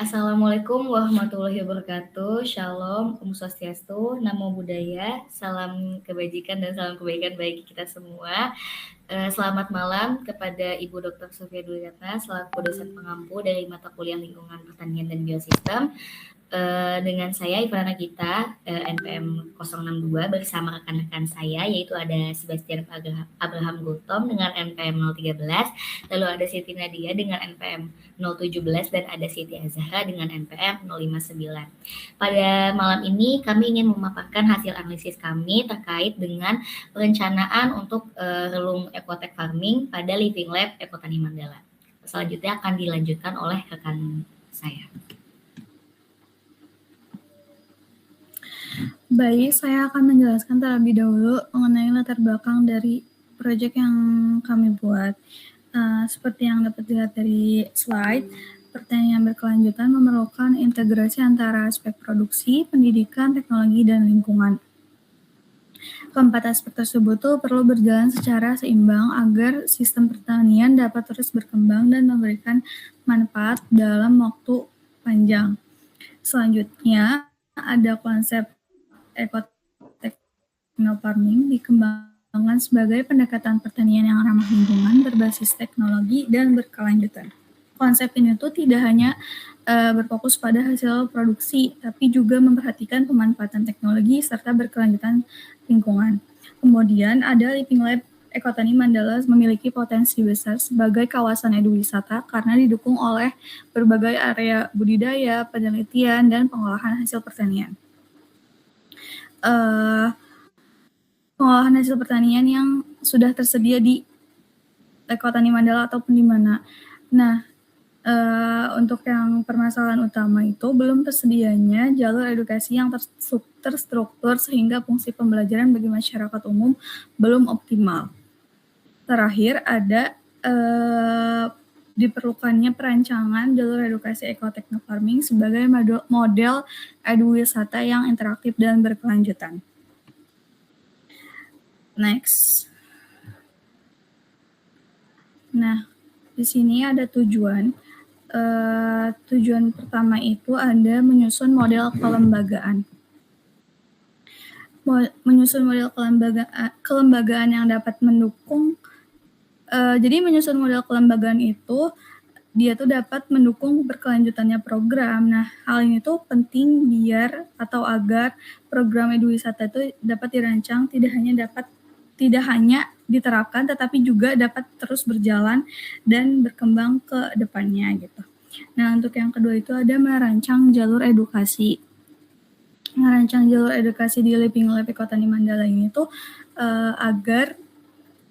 Assalamualaikum warahmatullahi wabarakatuh. Shalom, Om Swastiastu, Namo Buddhaya, salam kebajikan dan salam kebaikan bagi kita semua. Selamat malam kepada Ibu Dr. Sofia Duliyatna selaku dosen pengampu dari mata kuliah Lingkungan Pertanian dan Biosistem. Dengan saya Ivanana Gita, NPM 062 bersama rekan-rekan saya yaitu ada Sebastian Abraham Gultom dengan NPM 013, lalu ada Siti Nadia dengan NPM 017 dan ada Siti Azhara dengan NPM 059. Pada malam ini kami ingin memaparkan hasil analisis kami terkait dengan perencanaan untuk relung ekotek farming pada Living Lab Ekotani Mandala. Selanjutnya akan dilanjutkan oleh rekan saya. Baik, saya akan menjelaskan terlebih dahulu mengenai latar belakang dari proyek yang kami buat. Seperti yang dapat dilihat dari slide, pertanian berkelanjutan memerlukan integrasi antara aspek produksi, pendidikan, teknologi, dan lingkungan. Keempat aspek tersebut tuh perlu berjalan secara seimbang agar sistem pertanian dapat terus berkembang dan memberikan manfaat dalam waktu panjang. Selanjutnya, ada konsep ekotechnofarming dikembangkan sebagai pendekatan pertanian yang ramah lingkungan, berbasis teknologi, dan berkelanjutan. Konsep ini tuh tidak hanya berfokus pada hasil produksi, tapi juga memperhatikan pemanfaatan teknologi serta berkelanjutan lingkungan. Kemudian ada Living Lab Ekotani Mandala memiliki potensi besar sebagai kawasan eduwisata karena didukung oleh berbagai area budidaya, penelitian, dan pengolahan hasil pertanian. Pengolahan hasil pertanian yang sudah tersedia di Ekotani Mandala ataupun di mana. Nah, untuk yang permasalahan utama itu belum tersedianya jalur edukasi yang terstruktur sehingga fungsi pembelajaran bagi masyarakat umum belum optimal. Terakhir ada diperlukannya perancangan jalur edukasi ekotechnofarming sebagai model eduwisata yang interaktif dan berkelanjutan. Next. Nah, di sini ada tujuan. Tujuan pertama itu ada menyusun model kelembagaan. Menyusun model kelembagaan yang dapat mendukung. Jadi menyusun model kelembagaan itu dia tuh dapat mendukung berkelanjutannya program. Nah, hal ini tuh penting biar atau agar program eduwisata itu dapat dirancang tidak hanya diterapkan tetapi juga dapat terus berjalan dan berkembang ke depannya gitu. Nah, untuk yang kedua itu ada merancang jalur edukasi. Merancang jalur edukasi di Living Lab Ekotani Mandala ini tuh agar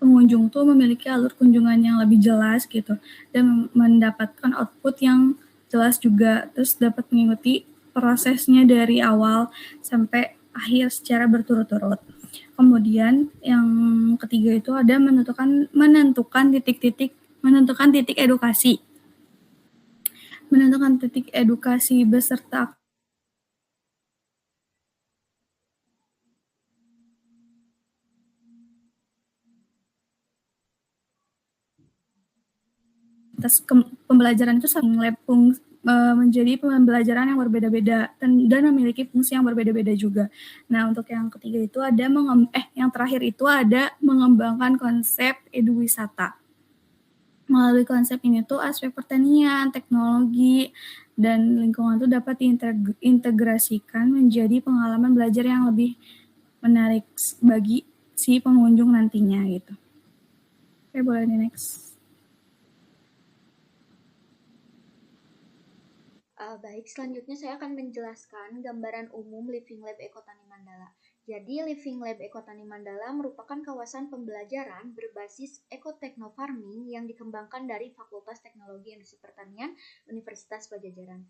pengunjung tuh memiliki alur kunjungan yang lebih jelas gitu dan mendapatkan output yang jelas juga, terus dapat mengikuti prosesnya dari awal sampai akhir secara berturut-turut. Kemudian yang ketiga itu ada menentukan titik edukasi. Menentukan titik edukasi beserta pembelajaran itu saling menjadi pembelajaran yang berbeda-beda dan memiliki fungsi yang berbeda-beda juga. Nah, untuk yang ketiga itu ada yang terakhir itu ada mengembangkan konsep eduwisata. Melalui konsep ini tuh aspek pertanian, teknologi, dan lingkungan itu dapat diintegrasikan menjadi pengalaman belajar yang lebih menarik bagi si pengunjung nantinya gitu. Oke, boleh nih next. Baik, selanjutnya saya akan menjelaskan gambaran umum Living Lab Ekotani Mandala. Jadi, Living Lab Ekotani Mandala merupakan kawasan pembelajaran berbasis ekotechnofarming yang dikembangkan dari Fakultas Teknologi Industri Pertanian Universitas Padjadjaran.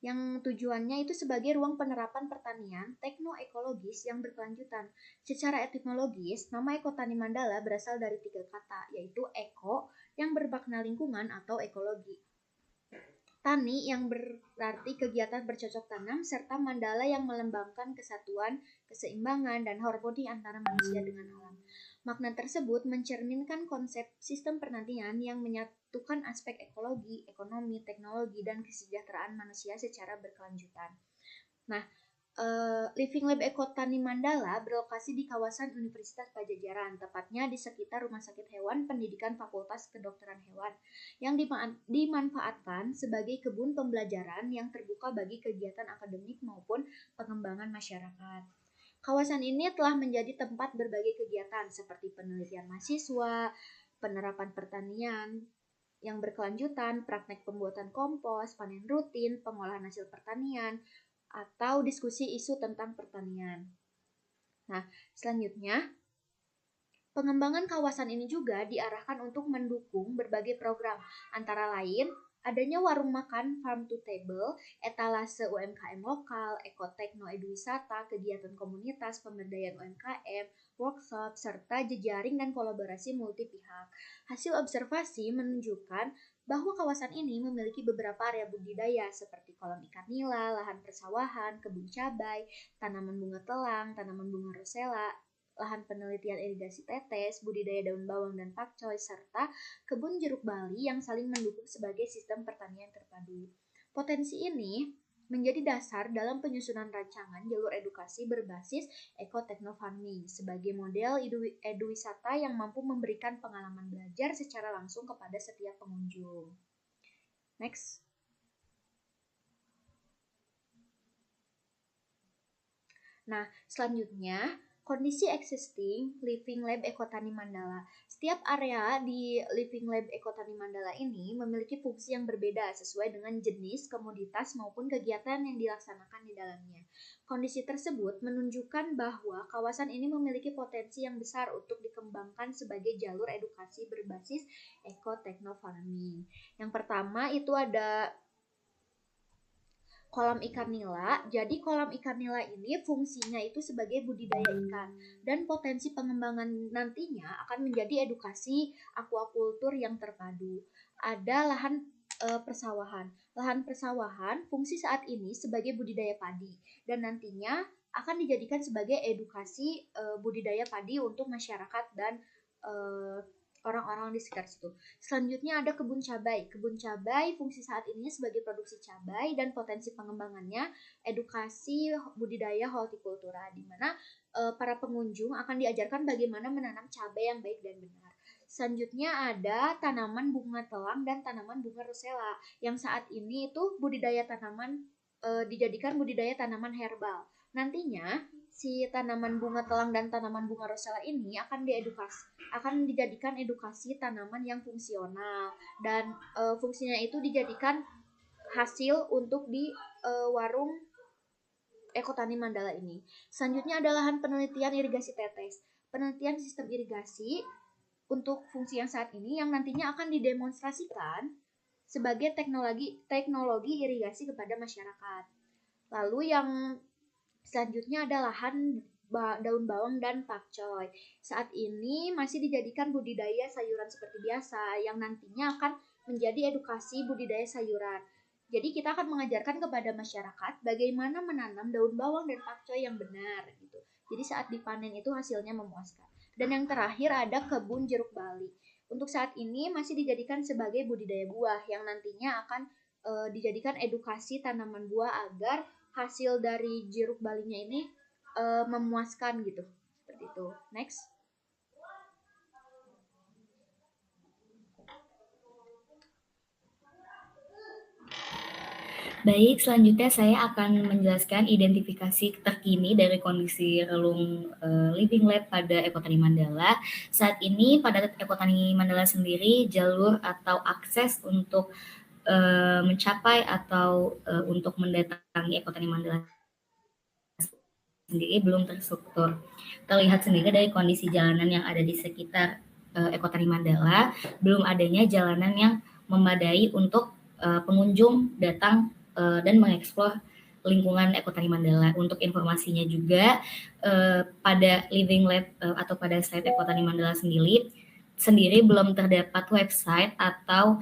Yang tujuannya itu sebagai ruang penerapan pertanian teknoekologis yang berkelanjutan. Secara etimologis, nama Ekotani Mandala berasal dari 3 kata, yaitu eko yang bermakna lingkungan atau ekologi. Tani yang berarti kegiatan bercocok tanam, serta mandala yang melambangkan kesatuan, keseimbangan, dan harmoni antara manusia dengan alam. Makna tersebut mencerminkan konsep sistem pertanian yang menyatukan aspek ekologi, ekonomi, teknologi, dan kesejahteraan manusia secara berkelanjutan. Nah, Living Lab Ekotani Mandala berlokasi di kawasan Universitas Pajajaran, tepatnya di sekitar Rumah Sakit Hewan Pendidikan Fakultas Kedokteran Hewan, yang dimanfaatkan sebagai kebun pembelajaran yang terbuka bagi kegiatan akademik maupun pengembangan masyarakat. Kawasan ini telah menjadi tempat berbagai kegiatan seperti penelitian mahasiswa, penerapan pertanian yang berkelanjutan, praktek pembuatan kompos, panen rutin, pengolahan hasil pertanian, atau diskusi isu tentang pertanian. Nah, selanjutnya, pengembangan kawasan ini juga diarahkan untuk mendukung berbagai program, antara lain adanya warung makan farm to table, etalase UMKM lokal, ekotekno eduwisata, kegiatan komunitas, pemberdayaan UMKM, workshop, serta jejaring dan kolaborasi multi pihak. Hasil observasi menunjukkan bahwa kawasan ini memiliki beberapa area budidaya seperti kolam ikan nila, lahan persawahan, kebun cabai, tanaman bunga telang, tanaman bunga rosella, lahan penelitian irigasi tetes, budidaya daun bawang dan pakcoy, serta kebun jeruk Bali yang saling mendukung sebagai sistem pertanian terpadu. Potensi ini menjadi dasar dalam penyusunan rancangan jalur edukasi berbasis eco-techno-farming sebagai model eduwisata yang mampu memberikan pengalaman belajar secara langsung kepada setiap pengunjung. Next. Nah, selanjutnya, kondisi existing Living Lab Ekotani Mandala. Setiap area di Living Lab Ekotani Mandala ini memiliki fungsi yang berbeda sesuai dengan jenis, komoditas, maupun kegiatan yang dilaksanakan di dalamnya. Kondisi tersebut menunjukkan bahwa kawasan ini memiliki potensi yang besar untuk dikembangkan sebagai jalur edukasi berbasis eco-techno farming. Yang pertama itu ada kolam ikan nila. Jadi kolam ikan nila ini fungsinya itu sebagai budidaya ikan dan potensi pengembangan nantinya akan menjadi edukasi aquaculture yang terpadu. Ada lahan persawahan. Lahan persawahan fungsi saat ini sebagai budidaya padi dan nantinya akan dijadikan sebagai edukasi budidaya padi untuk masyarakat dan orang-orang di sekitar situ. Selanjutnya ada kebun cabai. Kebun cabai fungsi saat ini sebagai produksi cabai dan potensi pengembangannya edukasi budidaya hortikultura di mana para pengunjung akan diajarkan bagaimana menanam cabai yang baik dan benar. Selanjutnya ada tanaman bunga telang dan tanaman bunga rosella yang saat ini itu budidaya tanaman dijadikan budidaya tanaman herbal. Nantinya si tanaman bunga telang dan tanaman bunga rosella ini akan dijadikan edukasi tanaman yang fungsional dan fungsinya itu dijadikan hasil untuk di warung Ekotani Mandala ini. Selanjutnya adalah lahan penelitian irigasi tetes. Penelitian sistem irigasi untuk fungsi yang saat ini yang nantinya akan didemonstrasikan sebagai teknologi irigasi kepada masyarakat. Lalu yang selanjutnya ada lahan daun bawang dan pakcoy. Saat ini masih dijadikan budidaya sayuran seperti biasa yang nantinya akan menjadi edukasi budidaya sayuran. Jadi kita akan mengajarkan kepada masyarakat bagaimana menanam daun bawang dan pakcoy yang benar gitu. Jadi saat dipanen itu hasilnya memuaskan. Dan yang terakhir ada kebun jeruk Bali. Untuk saat ini masih dijadikan sebagai budidaya buah yang nantinya akan dijadikan edukasi tanaman buah agar hasil dari jeruk balinya ini memuaskan gitu. Seperti itu. Next. Baik, selanjutnya saya akan menjelaskan identifikasi terkini dari kondisi relung Living Lab pada Ekotani Mandala. Saat ini pada Ekotani Mandala sendiri jalur atau akses untuk mencapai atau untuk mendatangi Ekotani Mandala sendiri belum terstruktur. Terlihat sendiri dari kondisi jalanan yang ada di sekitar Ekotani Mandala, belum adanya jalanan yang memadai untuk pengunjung datang dan mengeksplor lingkungan Ekotani Mandala. Untuk informasinya juga pada Living Lab atau pada slide Ekotani Mandala sendiri belum terdapat website atau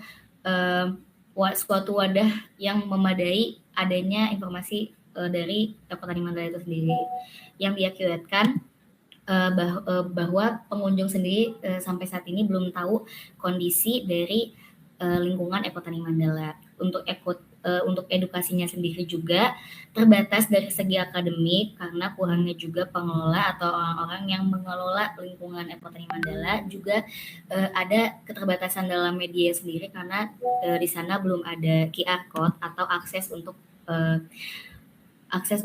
suatu wadah yang memadai adanya informasi dari Ekotani Mandala itu sendiri. Yang diakibatkan bahwa pengunjung sendiri sampai saat ini belum tahu kondisi dari lingkungan Ekotani Mandala. Untuk edukasinya sendiri juga terbatas dari segi akademik karena kurangnya juga pengelola atau orang-orang yang mengelola lingkungan Ekotani Mandala. Juga ada keterbatasan dalam media sendiri karena di sana belum ada QR code atau akses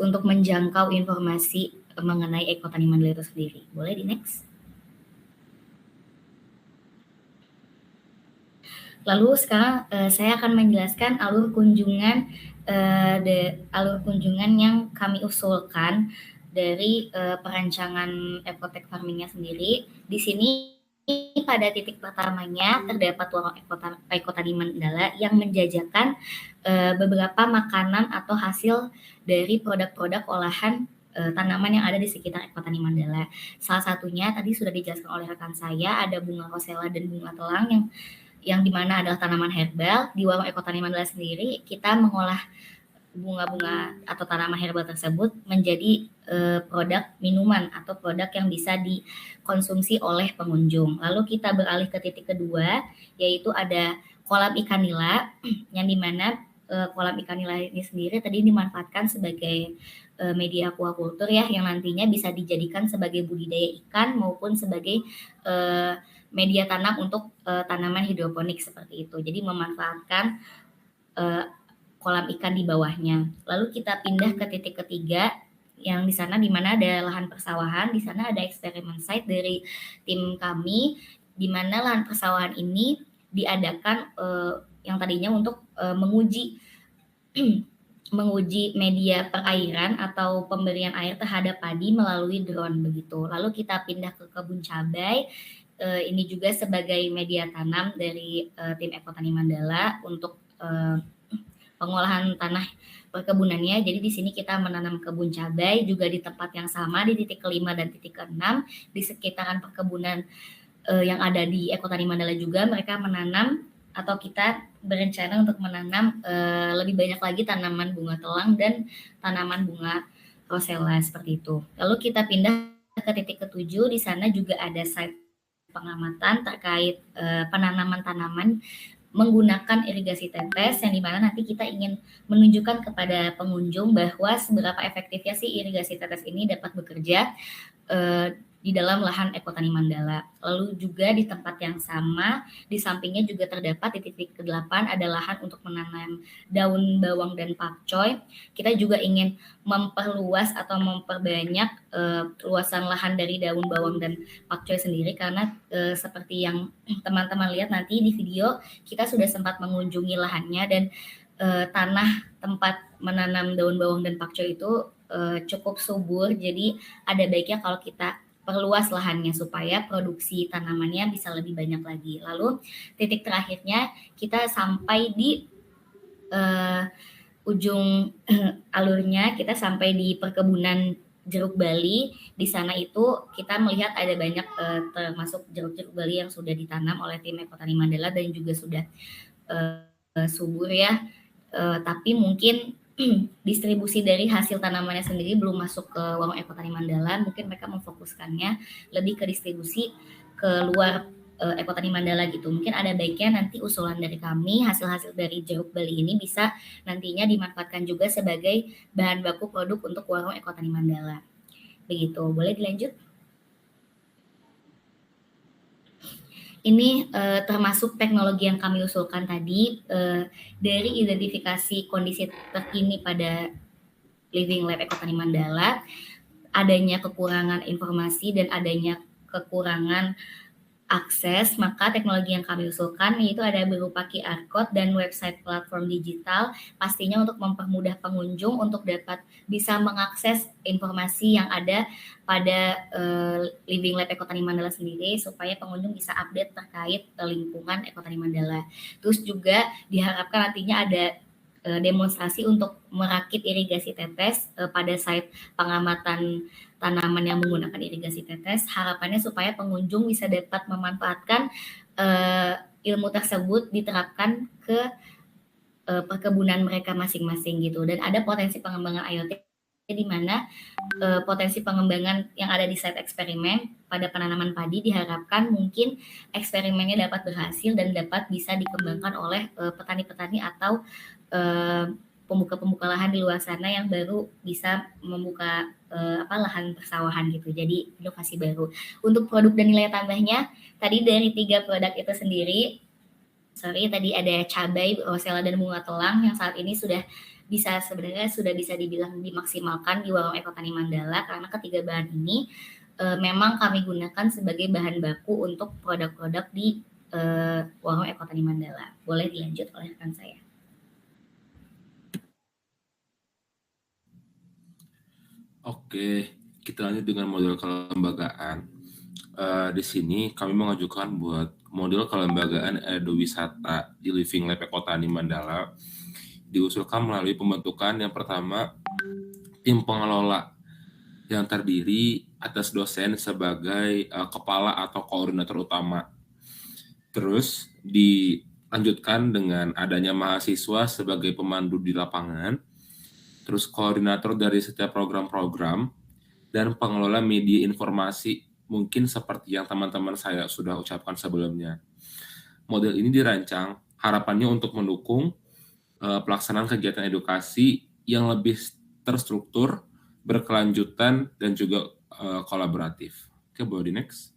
untuk menjangkau informasi mengenai Ekotani Mandala itu sendiri. Boleh di next? Lalu sekarang saya akan menjelaskan alur kunjungan yang kami usulkan dari perancangan Ekotek Farmingnya sendiri. Di sini pada titik pertamanya terdapat warung Ekotani Mandala yang menjajakan beberapa makanan atau hasil dari produk-produk olahan tanaman yang ada di sekitar Ekotani Mandala. Salah satunya tadi sudah dijelaskan oleh rekan saya, ada bunga rosella dan bunga telang yang dimana adalah tanaman herbal. Di warung Ekotani Mandala sendiri kita mengolah bunga-bunga atau tanaman herbal tersebut menjadi produk minuman atau produk yang bisa dikonsumsi oleh pengunjung. Lalu kita beralih ke titik kedua, yaitu ada kolam ikan nila, yang dimana kolam ikan nila ini sendiri tadi dimanfaatkan sebagai media aquaculture ya, yang nantinya bisa dijadikan sebagai budidaya ikan maupun sebagai media tanam untuk tanaman hidroponik seperti itu. Jadi memanfaatkan kolam ikan di bawahnya. Lalu kita pindah ke titik ketiga, yang di sana di mana ada lahan persawahan. Di sana ada eksperimen site dari tim kami, di mana lahan persawahan ini diadakan yang tadinya untuk menguji media perairan atau pemberian air terhadap padi melalui drone begitu. Lalu kita pindah ke kebun cabai. Ini juga sebagai media tanam dari tim Ekotani Mandala untuk pengolahan tanah perkebunannya. Jadi di sini kita menanam kebun cabai juga di tempat yang sama di titik kelima dan titik keenam di sekitaran perkebunan yang ada di Ekotani Mandala juga mereka menanam atau kita berencana untuk menanam lebih banyak lagi tanaman bunga telang dan tanaman bunga rosella seperti itu. Lalu kita pindah ke titik ketujuh, di sana juga ada site pengamatan terkait penanaman tanaman menggunakan irigasi tetes, yang dimana nanti kita ingin menunjukkan kepada pengunjung bahwa seberapa efektifnya sih irigasi tetes ini dapat bekerja di dalam lahan Ekotani Mandala. Lalu juga di tempat yang sama, di sampingnya juga terdapat di titik ke-8 ada lahan untuk menanam daun bawang dan pakcoy. Kita juga ingin memperluas atau memperbanyak luasan lahan dari daun bawang dan pakcoy sendiri karena seperti yang teman-teman lihat nanti di video, kita sudah sempat mengunjungi lahannya dan tanah tempat menanam daun bawang dan pakcoy itu cukup subur. Jadi ada baiknya kalau kita perluas lahannya supaya produksi tanamannya bisa lebih banyak lagi. Lalu titik terakhirnya kita sampai di ujung alurnya, kita sampai di perkebunan jeruk Bali. Di sana itu kita melihat ada banyak termasuk jeruk-jeruk Bali yang sudah ditanam oleh tim Ekotani Mandala dan juga sudah subur ya. Tapi mungkin distribusi dari hasil tanamannya sendiri belum masuk ke warung Ekotani Mandala. Mungkin mereka memfokuskannya lebih ke distribusi ke luar Ekotani Mandala gitu. Mungkin ada baiknya nanti usulan dari kami, hasil-hasil dari jeruk Bali ini bisa nantinya dimanfaatkan juga sebagai bahan baku produk untuk warung Ekotani Mandala. Begitu, boleh dilanjut? Ini termasuk teknologi yang kami usulkan tadi dari identifikasi kondisi terkini pada Living Lab Ekotani Mandala, adanya kekurangan informasi dan adanya kekurangan akses, maka teknologi yang kami usulkan yaitu ada berupa QR code dan website platform digital, pastinya untuk mempermudah pengunjung untuk dapat bisa mengakses informasi yang ada pada Living Lab Ekotani Mandala sendiri supaya pengunjung bisa update terkait lingkungan Ekotani Mandala. Terus juga diharapkan nantinya ada demonstrasi untuk merakit irigasi tetes pada site pengamatan tanaman yang menggunakan irigasi tetes. Harapannya supaya pengunjung bisa dapat memanfaatkan ilmu tersebut diterapkan ke perkebunan mereka masing-masing gitu. Dan ada potensi pengembangan IoT di mana potensi pengembangan yang ada di site eksperimen pada penanaman padi diharapkan mungkin eksperimennya dapat berhasil dan dapat bisa dikembangkan oleh petani-petani atau pembuka-pembuka lahan di luar sana yang baru bisa membuka lahan persawahan gitu. Jadi inovasi baru. Untuk produk dan nilai tambahnya, tadi dari 3 produk itu sendiri, tadi ada cabai, rosella, dan bunga telang yang saat ini sebenarnya sudah bisa dibilang dimaksimalkan di Warung Ekotani Mandala, karena ketiga bahan ini memang kami gunakan sebagai bahan baku untuk produk-produk di Warung Ekotani Mandala. Boleh dilanjut oleh rekan saya. Oke, kita lanjut dengan model kelembagaan. Di sini kami mengajukan buat model kelembagaan Edowisata di Living Lab Ekotani Mandala diusulkan melalui pembentukan yang pertama tim pengelola yang terdiri atas dosen sebagai kepala atau koordinator utama. Terus dilanjutkan dengan adanya mahasiswa sebagai pemandu di lapangan, terus koordinator dari setiap program-program, dan pengelola media informasi, mungkin seperti yang teman-teman saya sudah ucapkan sebelumnya. Model ini dirancang harapannya untuk mendukung pelaksanaan kegiatan edukasi yang lebih terstruktur, berkelanjutan, dan juga kolaboratif. Oke, boleh di next.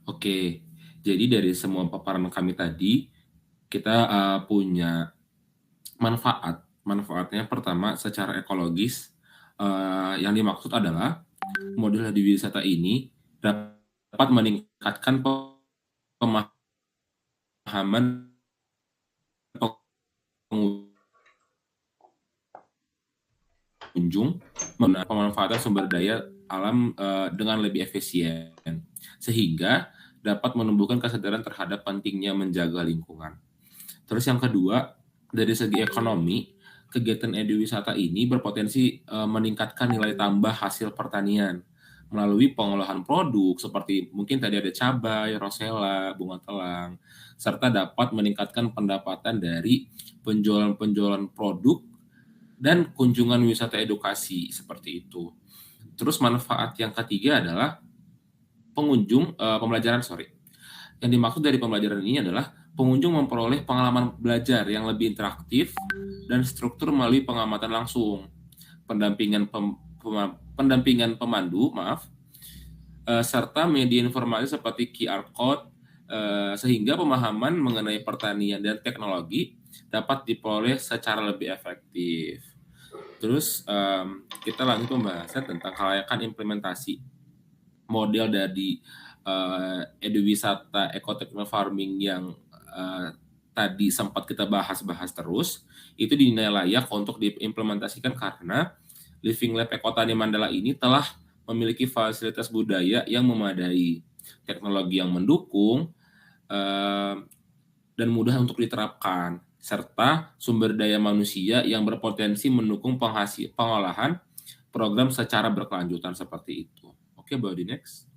Oke, jadi dari semua paparan kami tadi, kita punya manfaatnya pertama secara ekologis. Yang dimaksud adalah model wisata ini dapat meningkatkan pemahaman pengunjung mengenai pemanfaatan sumber daya alam dengan lebih efisien, sehingga dapat menumbuhkan kesadaran terhadap pentingnya menjaga lingkungan. Terus yang kedua, dari segi ekonomi, kegiatan eduwisata ini berpotensi meningkatkan nilai tambah hasil pertanian melalui pengolahan produk seperti mungkin tadi ada cabai, rosella, bunga telang, serta dapat meningkatkan pendapatan dari penjualan-penjualan produk dan kunjungan wisata edukasi seperti itu. Terus manfaat yang ketiga adalah pembelajaran. Yang dimaksud dari pembelajaran ini adalah pengunjung memperoleh pengalaman belajar yang lebih interaktif dan struktur melalui pengamatan langsung, pendampingan pemandu, serta media informasi seperti QR Code, sehingga pemahaman mengenai pertanian dan teknologi dapat diperoleh secara lebih efektif. Terus kita lanjut pembahasan tentang kelayakan implementasi model dari eduwisata ecotechno farming yang tadi sempat kita bahas terus, itu dinilai layak untuk diimplementasikan karena Living Lab Ekotani Mandala ini telah memiliki fasilitas budaya yang memadai, teknologi yang mendukung, dan mudah untuk diterapkan, serta sumber daya manusia yang berpotensi mendukung pengolahan program secara berkelanjutan seperti itu. Oke, boleh di next.